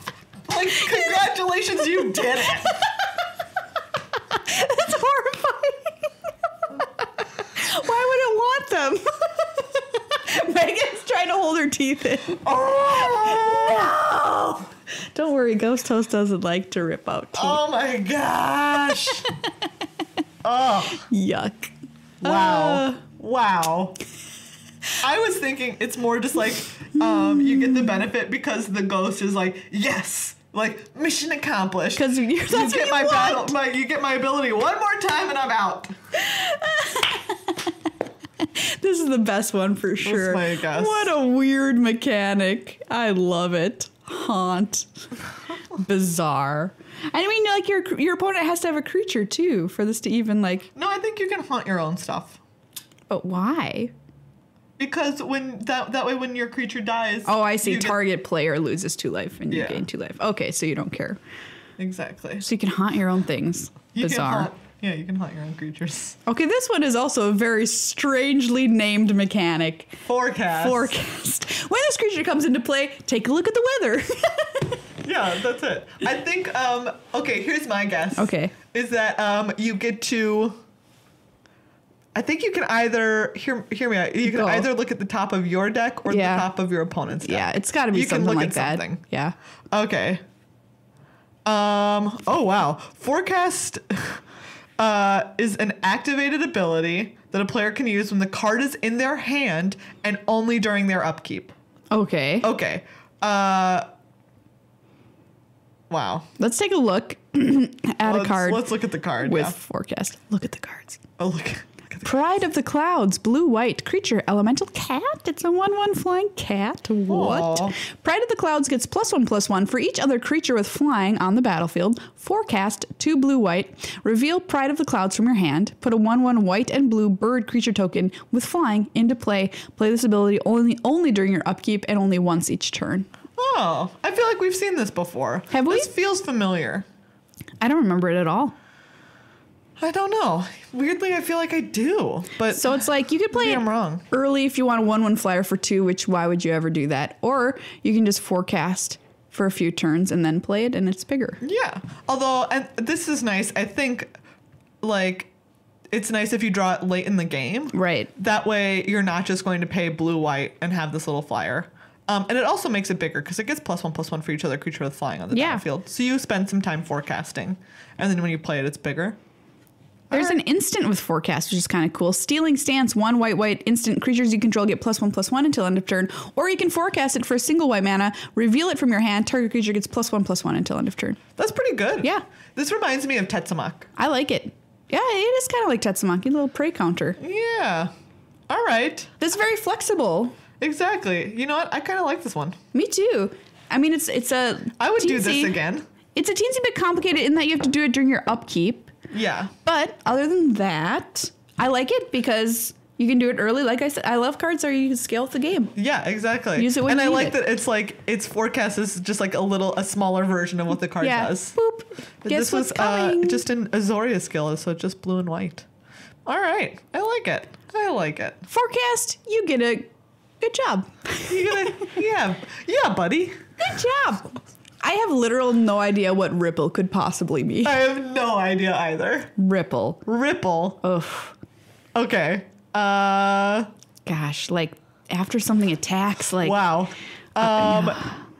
Like, congratulations, you did it. That's horrifying. Why would it want them? Megan's trying to hold her teeth in. Oh, no! Don't worry, Ghost Host doesn't like to rip out teeth. Oh my gosh. Oh. Yuck. Wow. I was thinking it's more just like you get the benefit because the ghost is like, yes, like mission accomplished. Because you get my battle, you get my ability one more time and I'm out. This is the best one for sure. That's my guess. What a weird mechanic. I love it. Haunt. Bizarre. I mean, like your opponent has to have a creature too for this to even like. No, I think you can haunt your own stuff. But why? Because when that way when your creature dies. Oh, I see. Target player loses 2 life and you gain 2 life. Okay, so you don't care. Exactly. So you can haunt your own things. Bizarre. You can haunt your own creatures. Okay, this one is also a very strangely named mechanic. Forecast. When this creature comes into play, take a look at the weather. Yeah, that's it. I think, okay, here's my guess. Okay. Is that you get to... I think you can either... Hear me out. You can either look at the top of your deck or the top of your opponent's deck. Yeah, it's got to be something like that. Something. Yeah. Okay. Oh, wow. Forecast... is an activated ability that a player can use when the card is in their hand and only during their upkeep. Okay. Wow. Let's take a look at a card. Let's look at the card. With Forecast. Look at the cards. Oh, look at Pride of the Clouds, blue-white creature, elemental cat. It's a 1/1 flying cat. What? Aww. Pride of the Clouds gets +1/+1 for each other creature with flying on the battlefield. Forecast 2 blue-white. Reveal Pride of the Clouds from your hand. Put a 1/1 white and blue bird creature token with flying into play. Play this ability only during your upkeep and only once each turn. Oh, I feel like we've seen this before. Have we? This feels familiar. I don't remember it at all. I don't know. Weirdly, I feel like I do. But so it's like you could play it early if you want a 1/1 flyer for 2, which why would you ever do that? Or you can just forecast for a few turns and then play it and it's bigger. Yeah. Although, and this is nice. I think like it's nice if you draw it late in the game. Right. That way you're not just going to pay blue-white and have this little flyer. And it also makes it bigger because it gets +1/+1 for each other creature with flying on the battlefield. So you spend some time forecasting, and then when you play it, it's bigger. There's an instant with forecast, which is kind of cool. Stealing Stance, 1 white instant. Creatures you control get +1/+1 until end of turn. Or you can forecast it for a single white mana, reveal it from your hand, target creature gets +1/+1 until end of turn. That's pretty good. Yeah. This reminds me of Tetsamok. I like it. Yeah, it is kind of like Tetsamok, a little prey counter. Yeah. All right. This is very flexible. Exactly. You know what? I kind of like this one. Me too. I mean, it's a I would do this again. It's a teensy bit complicated in that you have to do it during your upkeep. Yeah. But other than that, I like it because you can do it early. Like I said, I love cards where you can scale with the game. Yeah, exactly. Use it when and you need I like it. that it's like its forecast is just like a smaller version of what the card does. Boop. Guess This what's was coming? just an Azoria skill, so just blue and white. All right. I like it. I like it. Forecast, you get a good job. You gonna yeah, buddy. Good job. I have literal no idea what Ripple could possibly be. I have no idea either. Ripple. Ugh. Okay. Gosh, like after something attacks, like Wow.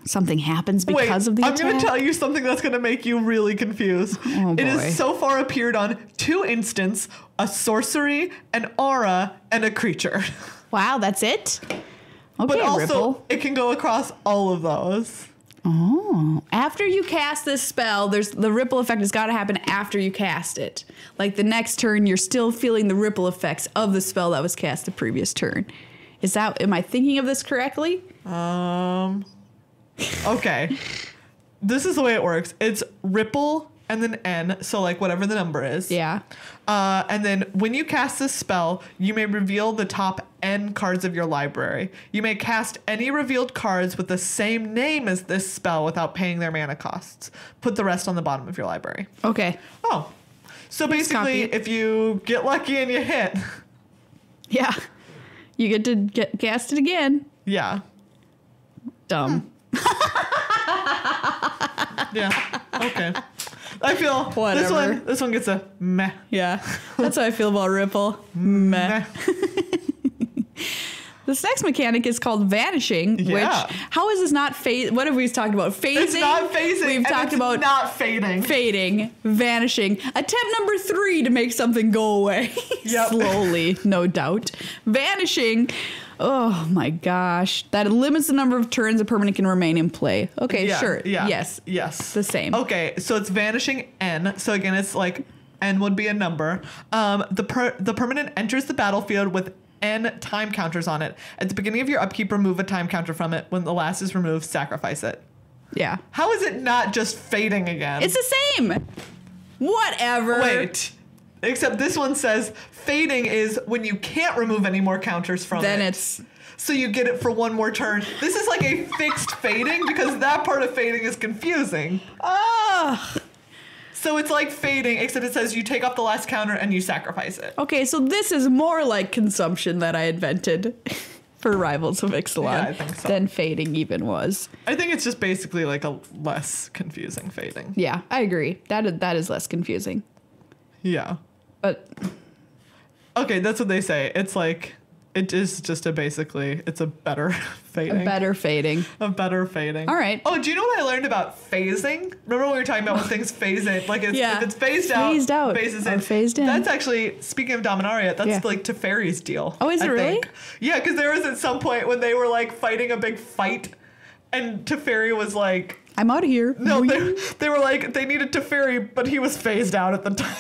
something happens because of the I'm attack. going to tell you something that's going to make you really confused. Oh, it boy. has so far appeared on 2 instants, a sorcery, an aura, and a creature. Wow, that's it? Okay, But also, Ripple. it can go across all of those. Oh. After you cast this spell, the ripple effect has got to happen after you cast it. Like the next turn, you're still feeling the ripple effects of the spell that was cast the previous turn. Am I thinking of this correctly? Okay. This is the way it works. It's ripple and then N, so like whatever the number is. Yeah. And then when you cast this spell, you may reveal the top N cards of your library. You may cast any revealed cards with the same name as this spell without paying their mana costs. Put the rest on the bottom of your library. Okay. Oh. So Please basically, copy. if you get lucky and you hit, Yeah. You get to cast it again. yeah. Dumb. Yeah. Okay. I feel Whatever. this one gets a meh. Yeah. That's how I feel about Ripple. Meh. This next mechanic is called Vanishing, Yeah. which, how is this not phase? What have we talked about? Phasing? It's not phasing. We've and talked it's about not fading. fading, vanishing. Attempt number 3 to make something go away. Yep. Slowly, no doubt. Vanishing. Oh my gosh. That limits the number of turns a permanent can remain in play. Okay, Yeah, sure. yeah, Yes. Yes. The same. Okay, so it's vanishing N. So again, it's like N would be a number. The permanent enters the battlefield with N time counters on it. At the beginning of your upkeep, remove a time counter from it. When the last is removed, sacrifice it. Yeah. How is it not just fading again? It's the same. Whatever. Wait. Except this one says fading is when you can't remove any more counters from Then it. it's... So you get it for one more turn. This is like a fixed fading because that part of fading is confusing. Ugh. So it's like fading, except it says you take off the last counter and you sacrifice it. Okay, so this is more like consumption that I invented for Rivals of Ixalan Yeah, I think so. than fading even was. I think it's just basically like a less confusing fading. Yeah, I agree. That is less confusing. Yeah. But Okay, that's what they say. It's like, it is just it's a better fading. a better fading. A better fading. All right. Oh, do you know what I learned about phasing? Remember when we were talking about when things phase in? Like if it's phased out, phases or in. phased in. That's actually, speaking of Dominaria, that's like Teferi's deal. Oh, is it I really? think. Yeah, because there was at some point when they were like fighting a big fight and Teferi was like, I'm out of here. no, they were like, they needed Teferi, but he was phased out at the time.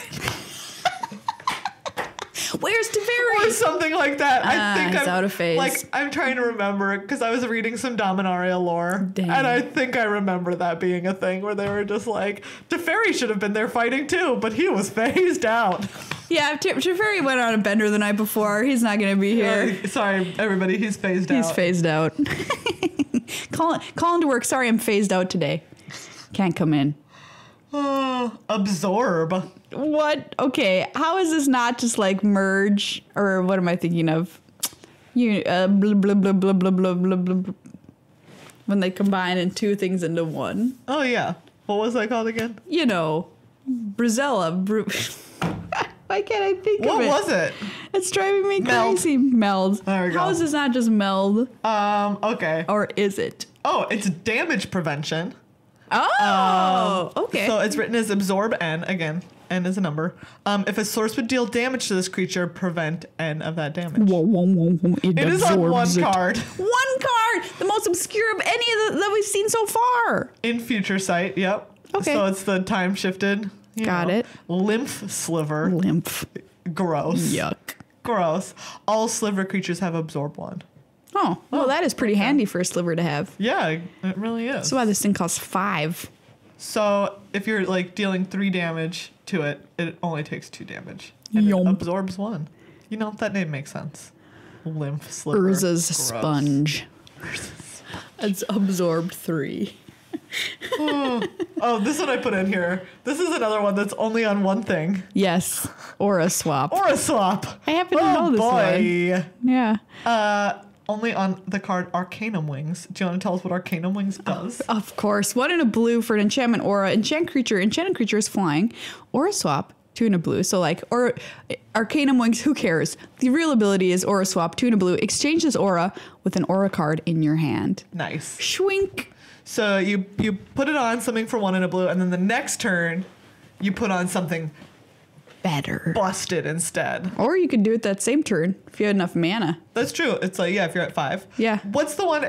Where's Teferi? Or something like that. I think he's out of phase. Like, I'm trying to remember because I was reading some Dominaria lore. Dang. And I think I remember that being a thing where they were just like, Teferi should have been there fighting too, but he was phased out. Yeah, Teferi went on a bender the night before. He's not going to be here. Sorry, everybody, he's phased out. He's phased out. Call him to work. Sorry, I'm phased out today. Can't come in. Absorb. What? Okay, how is this not just like merge, or what am I thinking of? Blah, blah, blah, blah, blah, blah, blah, blah, blah. When they combine in 2 things into 1. Oh, yeah. What was that called again? You know, Brazella. Why can't I think of What it? was it? It's driving me Meld. crazy. Meld. There we go. How is this not just meld? Okay. Or is it? Oh, it's damage prevention. Oh, okay. So it's written as absorb N. Again, N is a number. If a source would deal damage to this creature, prevent N of that damage. It is on one card. One card! The most obscure of any of that we've seen so far. In future sight, yep. Okay. So it's the time shifted. Got it. Lymph sliver. Lymph. Gross. Yuck. Gross. All sliver creatures have absorb one. Oh, well, that is pretty handy for a sliver to have. Yeah, it really is. That's why this thing costs 5. So if you're like dealing 3 damage to it, it only takes 2 damage. And Yum. it absorbs 1. You know, that name makes sense. Lymph sliver. Urza's Gross. sponge. It's absorbed 3. Oh, this one I put in here. This is another one that's only on one thing. Yes. Aura swap. Or a swap. I happen to know this boy. one. Yeah. Only on the card Arcanum Wings. Do you want to tell us what Arcanum Wings does? Of course. 1 in a blue for an enchantment aura. Enchanted creature is flying. Aura swap. 2 in a blue. So like, or Arcanum Wings, who cares? The real ability is aura swap. 2 in a blue. Exchange this aura with an aura card in your hand. Nice. Schwink. So you put it on something for 1 in a blue, and then the next turn you put on something Better. busted instead. Or you could do it that same turn if you had enough mana. That's true. It's like, yeah, if you're at 5. Yeah. What's the one,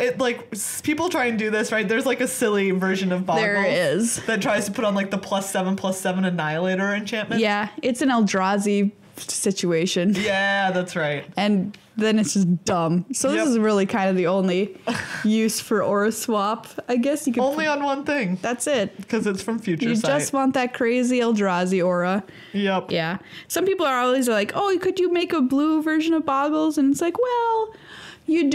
people try and do this, right? There's like a silly version of Boggle. There is. That tries to put on like the +7/+7 Annihilator enchantment. Yeah, it's an Eldrazi situation. Yeah, that's right. And then it's just dumb. So this Yep. is really kind of the only use for aura swap. I guess you could Only on one thing. That's it. Because it's from Future You Sight. just want that crazy Eldrazi aura. Yep. Yeah. Some people are always like, oh, could you make a blue version of Boggles? And it's like, well, you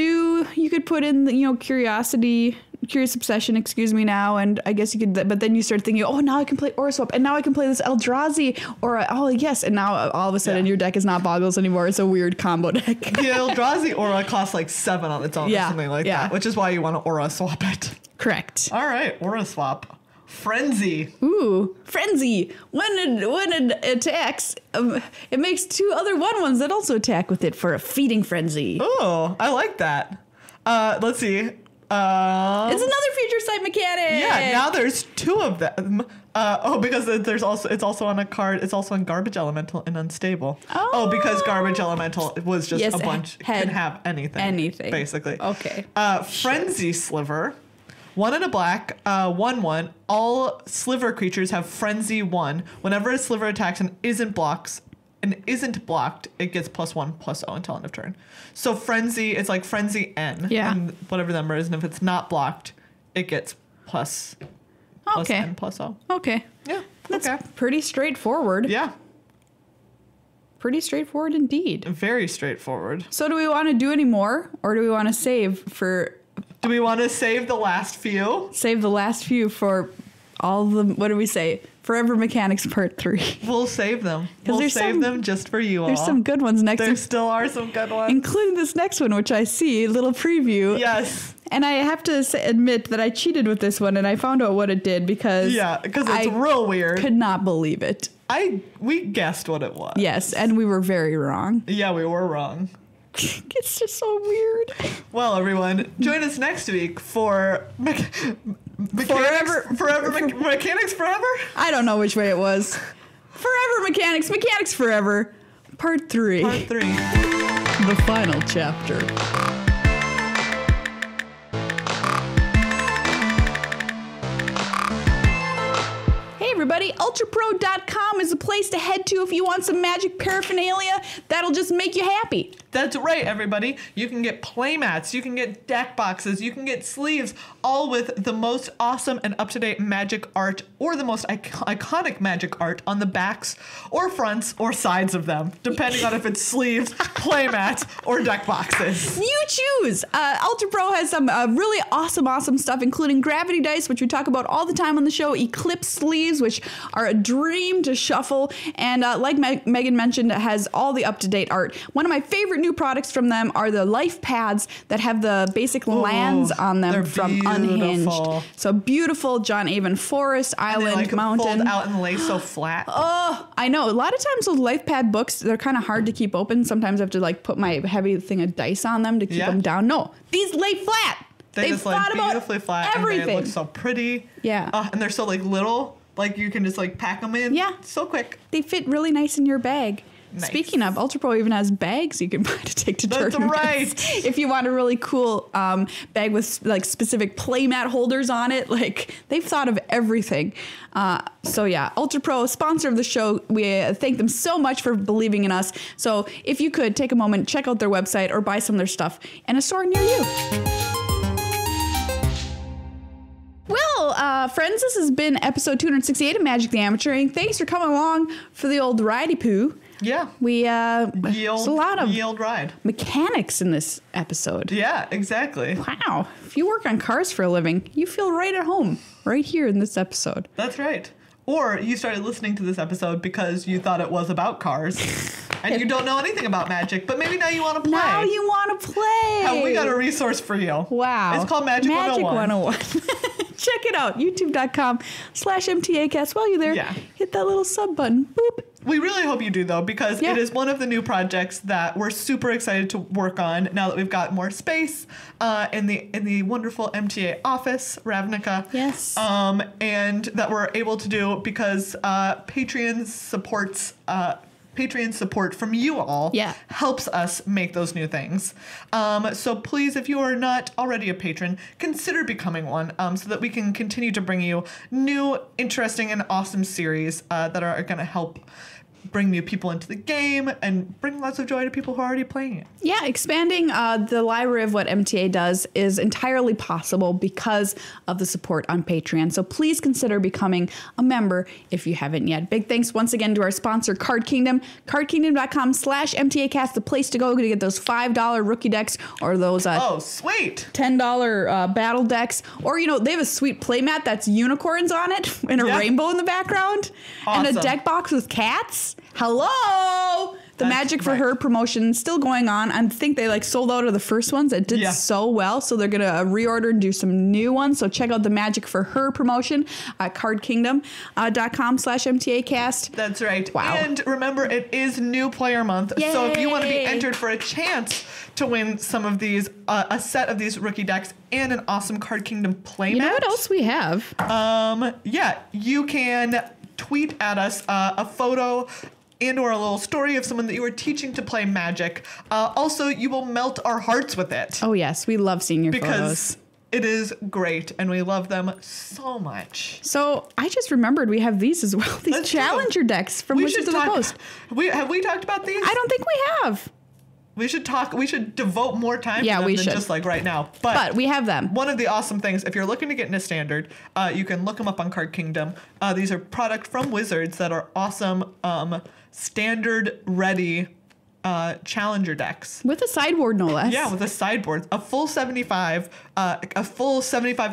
could put in the, Curious Obsession, excuse me now, and I guess you could, but then you start thinking, oh, now I can play Aura Swap, and now I can play this Eldrazi, or oh, yes, and now all of a sudden your deck is not Boggles anymore. It's a weird combo deck. The Eldrazi Aura costs like 7 on its own or something like that, which is why you want to Aura Swap it. Correct. All right, Aura Swap. Frenzy. Ooh, Frenzy. When it attacks, it makes 2 other 1/1s that also attack with it for a feeding frenzy. Oh, I like that. Let's see. It's another Future Sight mechanic. Yeah, now there's 2 of them. Because it's also on a card. It's also on Garbage Elemental and Unstable. Oh, because Garbage Elemental was just a bunch. Can have anything. Anything. Basically. Okay. Frenzy Sliver. 1 in a black, 1/1. All sliver creatures have Frenzy 1. Whenever a sliver attacks and isn't blocked, it gets +1/+0 until end of turn. So Frenzy, it's like Frenzy N. Yeah. And whatever the number is, and if it's not blocked, it gets plus N/+0. Okay. Yeah. That's okay. pretty straightforward. Yeah. Pretty straightforward indeed. Very straightforward. So do we want to do any more, or do we want to save Do we want to save the last few? Save the last few for all the, what do we say? Forever Mechanics Part 3. We'll save them. We'll save them just for you all. There's some good ones next. There still are some good ones. Including this next one, which I see, little preview. Yes. And I have to admit that I cheated with this one, and I found out what it did because it's real weird. Could not believe it. We guessed what it was. Yes, and we were very wrong. Yeah, we were wrong. It's just so weird. Well, everyone, join us next week for Mechanics Forever? I don't know which way it was. Forever Mechanics Forever, Part 3. Part 3. The final chapter. Hey everybody, ultrapro.com is a place to head to if you want some magic paraphernalia that'll just make you happy. That's right, everybody. You can get playmats, you can get deck boxes, you can get sleeves, all with the most awesome and up-to-date magic art or the most iconic magic art on the backs or fronts or sides of them, depending on if it's sleeves, playmats, or deck boxes. You choose. Ultra Pro has some really awesome stuff, including gravity dice, which we talk about all the time on the show, Eclipse sleeves, which are a dream to shuffle, and like Megan mentioned, it has all the up-to-date art. One of my favorite new new products from them are the life pads that have the basic lands on them from Unhinged. So beautiful John Avon Forest, Island, Mountain. Fold out and lay so flat. Oh, I know. A lot of times with life pad books, they're kind of hard to keep open. Sometimes I have to like put my heavy thing of dice on them to keep them down. No, these lay flat. They just thought like beautifully flat. Everything. And they look so pretty. Yeah. And they're so like little. Like you can just like pack them in. Yeah. So quick. They fit really nice in your bag. Nice. Speaking of, Ultra Pro even has bags you can buy to take to tournaments. That's right. If you want a really cool bag with like specific playmat holders on it, like they've thought of everything. So yeah, Ultra Pro, sponsor of the show. We thank them so much for believing in us. So if you could take a moment, check out their website or buy some of their stuff in a store near you. Well, friends, this has been episode 268 of Magic the Amateuring. Thanks for coming along for the old ridey poo. Yeah. There's a lot of yield ride mechanics in this episode. Yeah, exactly. Wow. If you work on cars for a living, you feel right at home right here in this episode. That's right. Or you started listening to this episode because you thought it was about cars and you don't know anything about Magic, but maybe now you want to play. Now you want to play. Have we got a resource for you? Wow. It's called Magic 101. Check it out. YouTube.com/MTAcast. While you're there, hit that little sub button. Boop. We really hope you do, though, because it is one of the new projects that we're super excited to work on now that we've got more space in the wonderful MTA office, Ravnica. Yes. And that we're able to do because Patreon support from you all helps us make those new things. So please, if you are not already a patron, consider becoming one so that we can continue to bring you new, interesting, and awesome series that are going to help bring new people into the game and bring lots of joy to people who are already playing it. Yeah, expanding the library of what MTA does is entirely possible because of the support on Patreon. So please consider becoming a member if you haven't yet. Big thanks once again to our sponsor, Card Kingdom. CardKingdom.com/MTAcast, the place to go to get those $5 rookie decks or those sweet $10 battle decks. Or, they have a sweet playmat that's unicorns on it and a rainbow in the background. Awesome. And a deck box with cats. Hello! That's Magic for Her promotion still going on. I think they sold out of the first ones. It did so well, so they're gonna reorder and do some new ones. So check out the Magic for Her promotion at cardkingdom.com/MTAcast. That's right. Wow. And remember, it is New Player Month. Yay! So if you want to be entered for a chance to win some of these, a set of these rookie decks and an awesome Card Kingdom playmat. You know what else we have? You can tweet at us a photo and or a little story of someone that you were teaching to play Magic. Also, you will melt our hearts with it. Oh, yes. We love seeing your photos. Because it is great, and we love them so much. So I just remembered we have these as well. These Challenger decks from Wizards of the Coast. Have we talked about these? I don't think we have. We should talk. We should devote more time to them than just right now. But we have them. One of the awesome things, if you're looking to get into Standard, you can look them up on Card Kingdom. These are product from Wizards that are awesome Standard ready Challenger decks. With a sideboard, no less. Yeah, with a sideboard. A full 75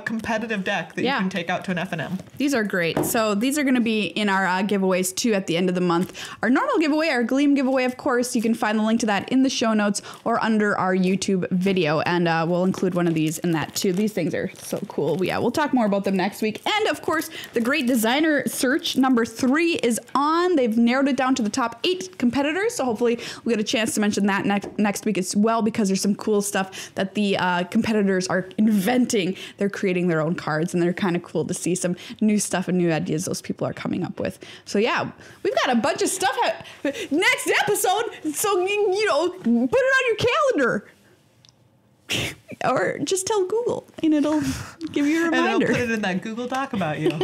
competitive deck that you can take out to an FNM. These are great. So these are going to be in our giveaways too at the end of the month. Our normal giveaway, our Gleam giveaway, of course, you can find the link to that in the show notes or under our YouTube video. And we'll include one of these in that too. These things are so cool. We'll talk more about them next week. And of course, the Great Designer Search number 3 is on. They've narrowed it down to the top 8 competitors. So hopefully we'll get a chance to mention that next week as well, because there's some cool stuff that the competitors are inventing. They're creating their own cards, and they're kind of cool to see some new stuff and new ideas those people are coming up with. So yeah, we've got a bunch of stuff next episode. So put it on your calendar. Or just tell Google, and it'll give you a reminder. And it'll put it in that Google Doc about you.